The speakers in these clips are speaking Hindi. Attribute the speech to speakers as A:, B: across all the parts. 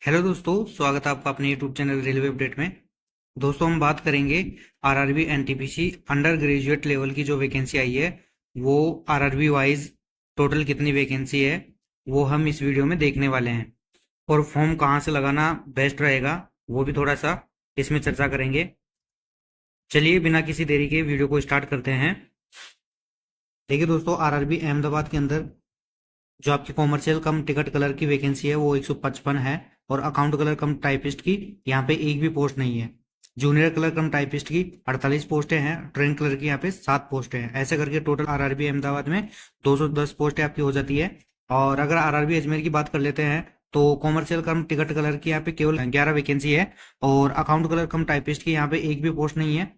A: हेलो दोस्तों, स्वागत है आपका अपने यूट्यूब चैनल रेलवे अपडेट में। दोस्तों हम बात करेंगे RRB NTPC under graduate level की जो वैकेंसी आई है वो आरआरबी वाइज टोटल कितनी वैकेंसी है वो हम इस वीडियो में देखने वाले हैं। और फॉर्म कहाँ से लगाना बेस्ट रहेगा वो भी थोड़ा सा इसमें चर्चा करेंगे। चलिए बिना किसी देरी के वीडियो को स्टार्ट करते हैं। देखिए दोस्तों, आरआरबी अहमदाबाद के अंदर जो आपकी कॉमर्शियल कम टिकट कलर की वैकेंसी है वो 155 है। और अकाउंट कलर कम टाइपिस्ट की यहाँ पे एक भी पोस्ट नहीं है। जूनियर कलर कम टाइपिस्ट की 48 पोस्टें हैं। ट्रेन कलर की यहाँ पे 7 पोस्टें हैं। ऐसे करके टोटल आरआरबी अहमदाबाद में 210 पोस्टें आपकी हो जाती है। और अगर आरआरबी अजमेर की बात कर लेते हैं तो कॉमर्शियल कम टिकट कलर की यहाँ पे केवल 11 वैकेंसी है। और अकाउंट कलर कम टाइपिस्ट की यहाँ पे एक भी पोस्ट नहीं है।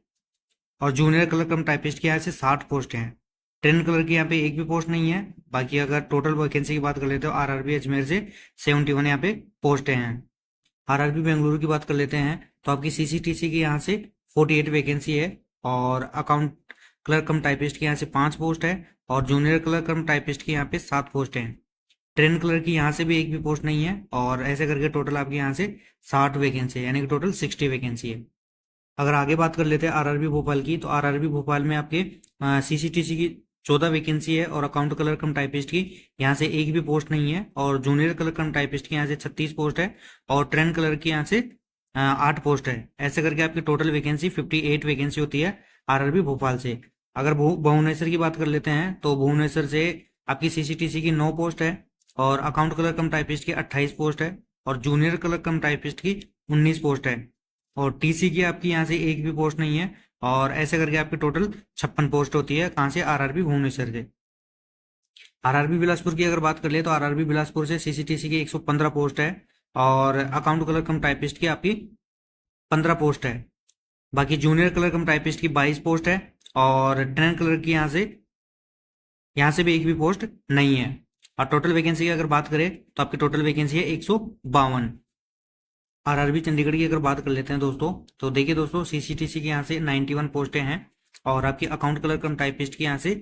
A: और जूनियर कलर कम टाइपिस्ट की यहाँ से 60 पोस्ट हैं। ट्रेन कलर की यहाँ पे एक भी पोस्ट नहीं है। बाकी अगर टोटल वैकेंसी की बात कर लेते हो आरआरबी अजमेर से 71 यहाँ पे पोस्टें हैं। आरआरबी बेंगलुरु की बात कर लेते हैं तो आपकी सीसीटीसी की यहाँ से 48 वैकेंसी है। और अकाउंट क्लर्क कम टाइपिस्ट की यहाँ से 5 पोस्ट है। और जूनियर क्लर्क कम टाइपिस्ट की यहाँ पे 7 पोस्ट हैं। ट्रेन कलर की यहाँ से भी एक भी पोस्ट नहीं है। और ऐसे करके टोटल आपकी यहाँ से 60 वैकेंसी है, यानी कि टोटल 60 वैकेंसी है। अगर आगे बात कर लेते हैं आरआरबी भोपाल की, तो आरआरबी भोपाल में आपके सीसीटीसी की 14 वैकेंसी है। और अकाउंट कलर कम टाइपिस्ट की यहाँ से एक भी पोस्ट नहीं है। और जूनियर कलर कम टाइपिस्ट की यहाँ से 36 पोस्ट है। और ट्रेन कलर की यहाँ से 8 पोस्ट है। ऐसे करके आपकी टोटल वैकेंसी 58 वैकेंसी होती है आरआरबी भोपाल से। अगर भुवनेश्वर की बात कर लेते हैं तो भुवनेश्वर से आपकी सीसीटीसी की 9 पोस्ट है। और अकाउंट कलर कम टाइपिस्ट की 28 पोस्ट है। और जूनियर कलर कम टाइपिस्ट की 19 पोस्ट है। और टीसी की आपकी यहाँ से एक भी पोस्ट नहीं है। और ऐसे करके आपकी टोटल 56 पोस्ट होती है। कहाँ से? आरआरबी भुवनेश्वर से। आरआरबी बिलासपुर की अगर बात कर ले तो आरआरबी बिलासपुर से सीसीटीसी की 115 पोस्ट है। और अकाउंट कलर कम टाइपिस्ट की आपकी 15 पोस्ट है। बाकी जूनियर कलर कम टाइपिस्ट की 22 पोस्ट है। और ट्रेन कलर की यहाँ से भी एक भी पोस्ट नहीं है। और टोटल वैकेंसी की अगर बात करें तो आपकी टोटल वैकेंसी है 152। आरआरबी चंडीगढ़ की अगर बात कर लेते हैं दोस्तों, तो देखिए दोस्तों, सीसीटीसी के यहाँ से 91 पोस्टें हैं। और आपकी अकाउंट कलर कम टाइपिस्ट की यहाँ से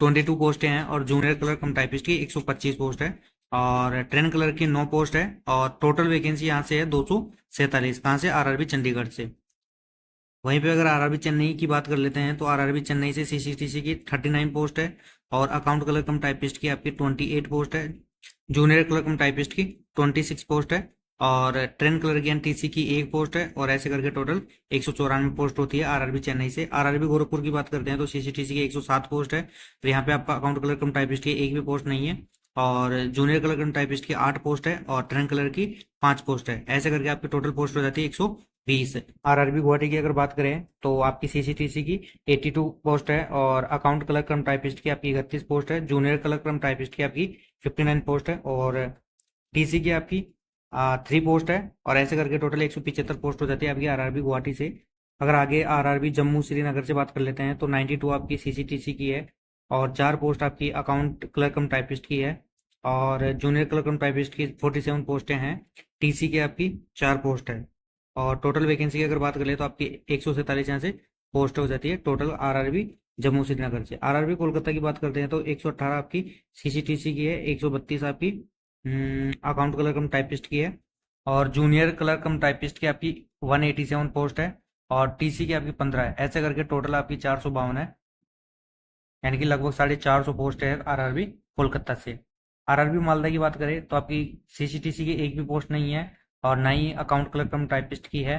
A: 22 पोस्टें हैं। और जूनियर कलर कम टाइपिस्ट की 125 पोस्ट है। और ट्रेन कलर की 9 पोस्ट है। और टोटल वैकेंसी यहाँ से है 247। कहाँ से? आरआरबी चंडीगढ़ से। वहीं पे अगर आरआरबी चेन्नई की बात कर लेते हैं तो आरआरबी चेन्नई से सीसीटीसी की 39 पोस्ट है। और अकाउंट कलर कम टाइपिस्ट की आपकी 28 पोस्ट है। जूनियर कलर कम टाइपिस्ट की 26 पोस्ट है। और ट्रेन कलर की एनटीसी की एक पोस्ट है। और ऐसे करके टोटल 194 पोस्ट होती है आरआरबी चेन्नई से। आरआरबी गोरखपुर की बात करते हैं तो सीसीटीसी की 107 पोस्ट है। तो यहाँ पे आपका अकाउंट कलर कम टाइपिस्ट की एक भी पोस्ट नहीं है। और जूनियर कलर कम टाइपिस्ट की 8 पोस्ट है। और ट्रेन कलर की 5 पोस्ट है। ऐसे करके आपकी टोटल पोस्ट हो जाती है 120। आरआरबी गुवाहाटी की अगर बात करें तो आपकी सीसीटीसी की 82 पोस्ट है। और अकाउंट कलर कम टाइपिस्ट की आपकी 31 पोस्ट है। जूनियर कलर कम टाइपिस्ट की आपकी 59 पोस्ट है। और टीसी की आपकी 3 पोस्ट है। और ऐसे करके टोटल 175 पोस्ट हो जाती है आपकी आरआरबी गुवाहाटी से। अगर आगे आरआरबी जम्मू श्रीनगर से बात कर लेते हैं तो 92 आपकी सीसीटीसी की है। और 4 पोस्ट आपकी अकाउंट क्लर्क कम टाइपिस्ट की है। और जूनियर क्लर्क कम टाइपिस्ट की 47 पोस्टें हैं। टीसी की आपकी 4 पोस्ट है। और टोटल वैकेंसी की अगर बात कर ले तो आपकी 147 यहाँ से पोस्ट हो जाती है टोटल आरआरबी जम्मू श्रीनगर से। आरआरबी कोलकाता की बात करते हैं तो 118 आपकी सीसीटीसी की है। 132 आपकी अकाउंट कलर कम टाइपिस्ट की है। और जूनियर कलर कम टाइपिस्ट की आपकी 187 पोस्ट है। और टीसी की आपकी 15 है। ऐसे करके टोटल आपकी 452 है, यानी कि लगभग 450 पोस्ट है आरआरबी कोलकाता से। आरआरबी मालदा की बात करें तो आपकी सीसीटीसी की एक भी पोस्ट नहीं है। और ना ही अकाउंट क्लर्क कम टाइपिस्ट की है।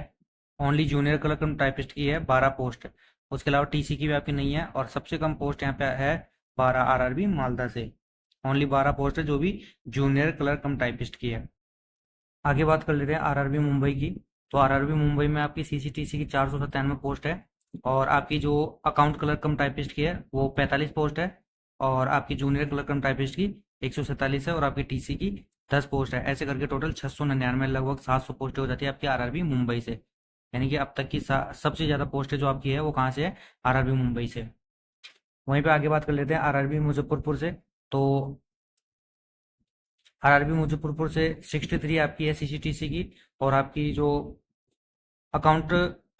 A: ओनली जूनियर क्लर्क कम टाइपिस्ट की है 12 पोस्ट। उसके अलावा टीसी की भी आपकी नहीं है। और सबसे कम पोस्ट यहाँ पे है 12 आरआरबी मालदा से। ओनली 12 पोस्ट है जो भी जूनियर क्लर्क कम टाइपिस्ट की है। आगे बात कर लेते हैं आरआरबी मुंबई की। तो आरआरबी मुंबई में आपकी सीसीटीसी की 497 पोस्ट है। और आपकी जो अकाउंट क्लर्क कम टाइपिस्ट की है वो 45 पोस्ट है। और आपकी जूनियर क्लर्क कम टाइपिस्ट की 147 है। और आपकी टीसी की 10 पोस्ट है। ऐसे करके टोटल 699 लगभग 700 पोस्टें हो जाती है आपकी आरआरबी मुंबई से। यानी कि अब तक की सबसे ज़्यादा पोस्टें जो आपकी है वो कहाँ से है? आरआरबी मुंबई से। वहीं पे आगे बात कर लेते हैं आरआरबी मुजफ्फरपुर से। तो आरआरबी मुजफ्फरपुर से 63 आपकी है सीसीटीसी की। और आपकी जो अकाउंट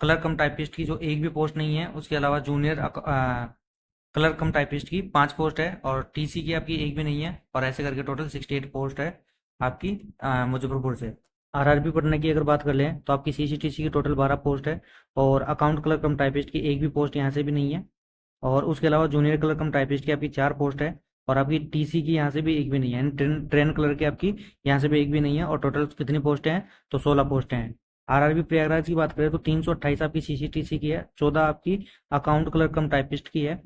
A: क्लर्क कम टाइपिस्ट की जो एक भी पोस्ट नहीं है। उसके अलावा जूनियर क्लर्क कम टाइपिस्ट की 5 पोस्ट है। और टीसी की आपकी एक भी नहीं है। और ऐसे करके टोटल 68 पोस्ट है आपकी मुजफ्फरपुर से। आरआरबी पटना की अगर बात कर लें तो आपकी सीसीटीसी की टोटल 12 पोस्ट है, और अकाउंट क्लर्क कम टाइपिस्ट की एक भी पोस्ट यहाँ से भी नहीं है। और उसके अलावा जूनियर क्लर्क कम टाइपिस्ट की आपकी 4 पोस्ट है, और आपकी टीसी की यहाँ से भी एक भी नहीं है, यानी ट्रेन क्लर्क की आपकी यहाँ से भी एक भी नहीं है। और टोटल कितनी पोस्टें हैं, तो 16 पोस्टें हैं। आरआरबी प्रयागराज की बात करें तो 328 आपकी सीसीटीसी की है, 14 आपकी अकाउंट क्लर्क कम टाइपिस्ट की है,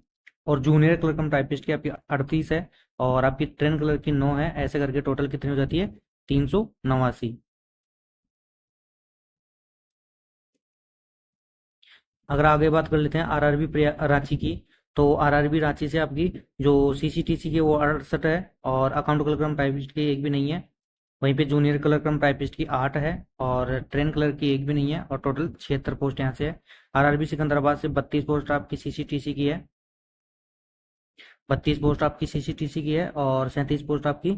A: और जूनियर क्लर्क कम टाइपिस्ट की आपकी 38 है, और आपकी ट्रेन क्लर्क की 9 है। ऐसे करके टोटल कितनी हो जाती है, 389। अगर आगे बात कर लेते हैं आरआरबी रांची की, तो आरआरबी रांची से आपकी जो सीसीटीसी की वो 68 है, और अकाउंट क्लर्क कम टाइपिस्ट की एक भी नहीं है। वहीं पे जूनियर क्लर्क कम टाइपिस्ट की 8 है, और ट्रेन क्लर्क की एक भी नहीं है, और टोटल 76 पोस्ट यहाँ से है। आरआरबी सिकंदराबाद से 32 पोस्ट आपकी सीसीटीसी की है, 32 पोस्ट आपकी सीसीटीसी की है, और 37 पोस्ट आपकी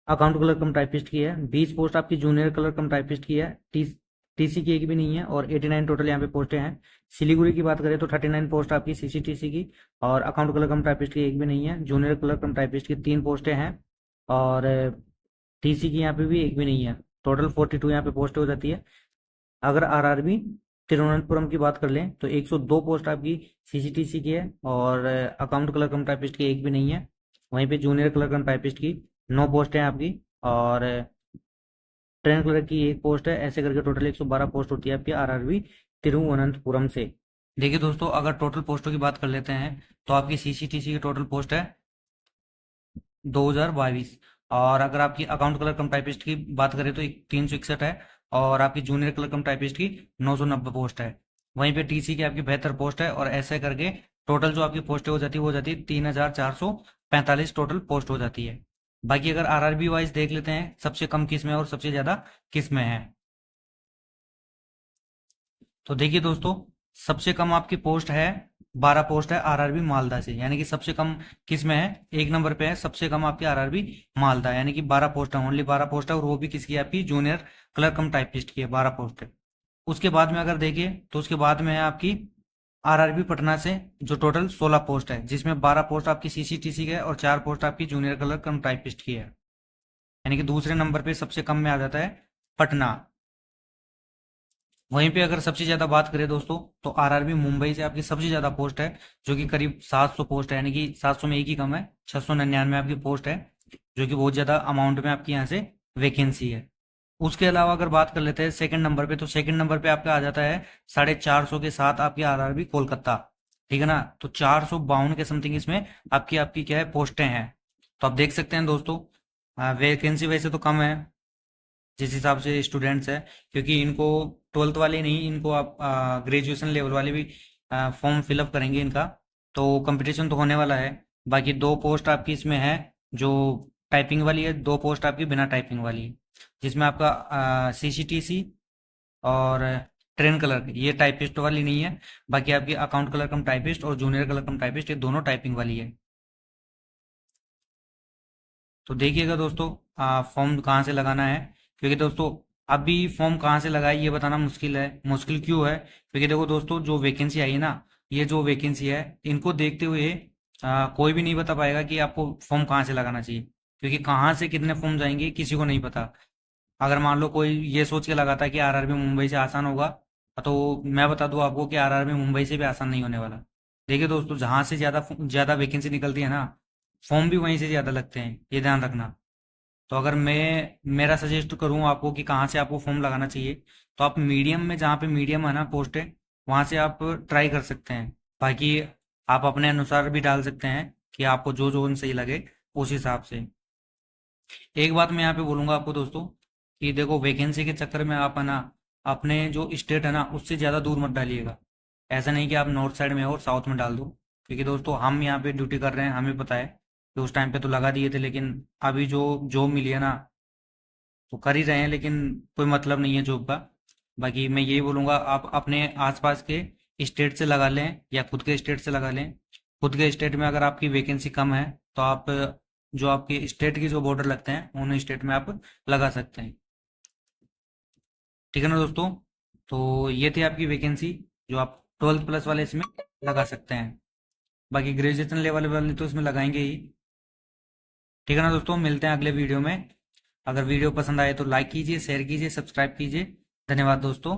A: अकाउंट क्लर्क कम टाइपिस्ट की है, 20 पोस्ट आपकी जूनियर क्लर्क कम टाइपिस्ट की है, टीसी की एक भी नहीं है, और 89 टोटल यहाँ पे पोस्टें हैं। सिलीगुड़ी की बात करें तो 39 पोस्ट आपकी सीसीटीसी की, और अकाउंट क्लर्क कम टाइपिस्ट की एक भी नहीं है। जूनियर क्लर्क कम टाइपिस्ट की 3 पोस्टें हैं, और टीसी की यहाँ पे भी एक भी नहीं है। टोटल 42 यहाँ पे पोस्ट हो जाती है। अगर आरआरबी तिरुवनंतपुरम की बात कर लें तो 102 पोस्ट आपकी सीसीटीसी की है, और अकाउंट क्लर्क कम टाइपिस्ट की एक भी नहीं है। वहीं पे जूनियर क्लर्क कम टाइपिस्ट की 9 पोस्ट हैं आपकी, और ट्रेन क्लर्क की एक पोस्ट है। ऐसे करके टोटल 112 पोस्ट होती है आपकी आरआरबी तिरुवनंतपुरम से। देखिए दोस्तों, अगर टोटल पोस्टों की बात कर लेते हैं तो आपकी सीसीटीसी की टोटल पोस्ट है 2022, और अगर आपकी अकाउंट क्लर्क कम टाइपिस्ट की बात करें तो 361 है, और आपकी जूनियर क्लर्क कम टाइपिस्ट की 990 पोस्ट है। वहीं पे टीसी की आपकी 72 पोस्ट है, और ऐसे करके टोटल जो आपकी पोस्टें हो जाती है वो हो जाती है 3445 टोटल पोस्ट हो जाती है। बाकी अगर आरआरबी वाइज देख लेते हैं, सबसे कम किस में और सबसे ज्यादा किस में है, तो देखिए दोस्तों, सबसे कम आपकी पोस्ट है 12 पोस्ट है आरआरबी मालदा से, यानी कि सबसे कम किस में है, एक नंबर पे है सबसे कम आपकी आरआरबी मालदा, यानी कि 12 पोस्ट है, ओनली 12 पोस्ट है, और वो भी किसकी है, आपकी जूनियर क्लर्क कम टाइपिस्ट की है, 12 पोस्ट है। उसके बाद में अगर देखिए तो उसके बाद में है आपकी आरआरबी पटना से, जो टोटल 16 पोस्ट है, जिसमें 12 पोस्ट आपकी सीसीटीसी के है, और 4 पोस्ट आपकी जूनियर क्लर्क कम टाइपिस्ट की है, यानी कि दूसरे नंबर पे सबसे कम में आ जाता है पटना। वहीं पे अगर सबसे ज्यादा बात करें दोस्तों, तो आरआरबी मुंबई से आपकी सबसे ज्यादा पोस्ट है, जो कि करीब 700 पोस्ट है, यानी कि 700 में एक ही कम है, 699 आपकी पोस्ट है, जो कि बहुत ज्यादा अमाउंट में आपकी यहाँ से वैकेंसी है। उसके अलावा अगर बात कर लेते हैं सेकंड नंबर पे, तो सेकंड नंबर पे आपका आ जाता है 450 के साथ आपकी आरआरबी कोलकाता, ठीक है ना। तो 452 के समथिंग इसमें आपकी आपकी क्या है, पोस्टें हैं। तो आप देख सकते हैं दोस्तों, वैकेंसी वैसे तो कम है जिस हिसाब से स्टूडेंट्स है, क्योंकि इनको 12th वाले नहीं, इनको आप ग्रेजुएशन लेवल वाले भी फॉर्म फिलअप करेंगे इनका, तो कंपटीशन तो होने वाला है। बाकी 2 पोस्ट आपकी इसमें है जो टाइपिंग वाली है, 2 पोस्ट आपकी बिना टाइपिंग वाली है, जिसमें आपका सीसीटीसी और ट्रेन क्लर्क ये टाइपिस्ट वाली नहीं है। बाकी आपकी अकाउंट क्लर्क कम टाइपिस्ट और जूनियर क्लर्क कम टाइपिस्ट ये दोनों टाइपिंग वाली है। तो देखिएगा दोस्तों, फॉर्म कहाँ से लगाना है, क्योंकि दोस्तों अभी फॉर्म कहाँ से लगाए ये बताना मुश्किल है। मुश्किल क्यों है, क्योंकि देखो दोस्तों, जो वैकेंसी आई है ना, ये जो वैकेंसी है इनको देखते हुए कोई भी नहीं बता पाएगा कि आपको फॉर्म कहाँ से लगाना चाहिए, क्योंकि कहाँ से कितने फॉर्म जाएंगे किसी को नहीं पता। अगर मान लो कोई ये सोच के लगाता है कि आरआरबी मुंबई से आसान होगा, तो मैं बता दूं आपको कि आरआरबी मुंबई से भी आसान नहीं होने वाला। देखिए दोस्तों, जहां से ज्यादा ज्यादा वैकेंसी निकलती है ना, फॉर्म भी वहीं से ज्यादा लगते हैं, ये ध्यान रखना। तो अगर मैं मेरा सजेस्ट करूं आपको कि कहाँ से आपको फॉर्म लगाना चाहिए, तो आप मीडियम में, जहाँ पे मीडियम है ना पोस्ट है, वहां से आप ट्राई कर सकते हैं। बाकी आप अपने अनुसार भी डाल सकते हैं कि आपको जो जोन सही लगे उस हिसाब से। एक बात मैं यहाँ पे बोलूंगा आपको दोस्तों, कि देखो वैकेंसी के चक्कर में आप है ना, अपने जो स्टेट है ना उससे ज़्यादा दूर मत डालिएगा। ऐसा नहीं कि आप नॉर्थ साइड में हो और साउथ में डाल दो, क्योंकि दोस्तों हम यहाँ पे ड्यूटी कर रहे हैं, हमें पता है कि उस टाइम पे तो लगा दिए थे, लेकिन अभी जो जॉब मिली है ना तो कर ही रहे हैं, लेकिन कोई मतलब नहीं है जॉब का। बाकी मैं यही बोलूँगा, आप अपने आसपास के स्टेट से लगा लें या खुद के स्टेट से लगा लें। खुद के स्टेट में अगर आपकी वैकेंसी कम है तो आप जो आपके स्टेट की जो बॉर्डर लगते हैं उन स्टेट में आप लगा सकते हैं, ठीक है ना दोस्तों। तो ये थी आपकी वैकेंसी जो आप 12th प्लस वाले इसमें लगा सकते हैं। बाकी ग्रेजुएशन लेवल वाले तो इसमें लगाएंगे ही, ठीक है ना दोस्तों। मिलते हैं अगले वीडियो में। अगर वीडियो पसंद आए तो लाइक कीजिए, शेयर कीजिए, सब्सक्राइब कीजिए। धन्यवाद दोस्तों।